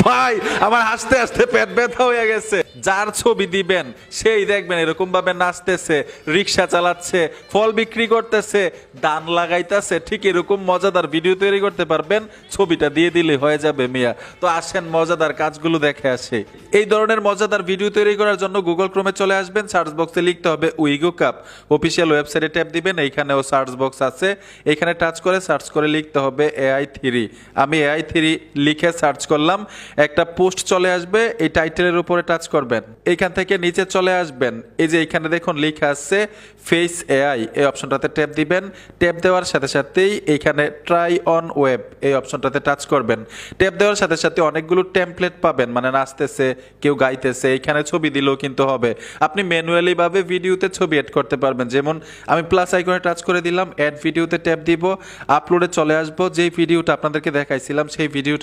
ভাই আমার হাসতে হাসতে পেট ব্যথা হয়ে গেছে। যার ছবি দিবেন সেই দেখবেন এরকম ভাবে নাচতেছে, রিক্সা চালাচ্ছে, ফল বিক্রি করতেছে, দান লাগাইতেছে, ঠিক এরকম মজাদার ভিডিও তৈরি করতে পারবেন। ছবিটা দিয়ে দিলে হয়ে যাবে মিয়া। তো আসেন মজাদার কাজগুলো দেখে আসে। এই ধরনের মজাদার ভিডিও তৈরি করার জন্য গুগল ক্রোমে চলে আসবেন, সার্চ বক্সে লিখতে হবে উইগো কাপ, অফিসিয়াল ওয়েবসাইটে ট্যাপ দিবেন, এইখানেও সার্চ বক্স আছে, এখানে টাচ করে সার্চ করে লিখতে হবে AI3। আমি AI3 লিখে সার্চ করলাম, একটা পোস্ট চলে আসবে, এই টাইটেলের উপরে টাচ করবেন, এইখান থেকে নিচে চলে আসবেন, এই যে এখানে দেখুন লেখা আছে ফেস AI, এই অপশনটাতে ট্যাপ দিবেন। ট্যাপ দেওয়ার সাথে সাথেই এইখানে ট্রাই অন ওয়েব এই অপশনটাতে টাচ করবেন। ট্যাপ দেওয়ার সাথে সাথে অনেকগুলো টেমপ্লেট পাবেন, মানে নাচতেছে, কেউ গাইতেছে, এখানে ছবি দিলেও কিন্তু হবে। আপনি ম্যানুয়ালি ভাবে ভিডিওতে ছবি এড করতে পারবেন। যেমন আমি প্লাস আইকনে টাচ করে দিলাম, অ্যাড ভিডিওতে ট্যাপ দিব, আপলোডে চলে আসবো, যেই ভিডিওটা আপনাদেরকে দেখাইছিলাম সেই ভিডিওটা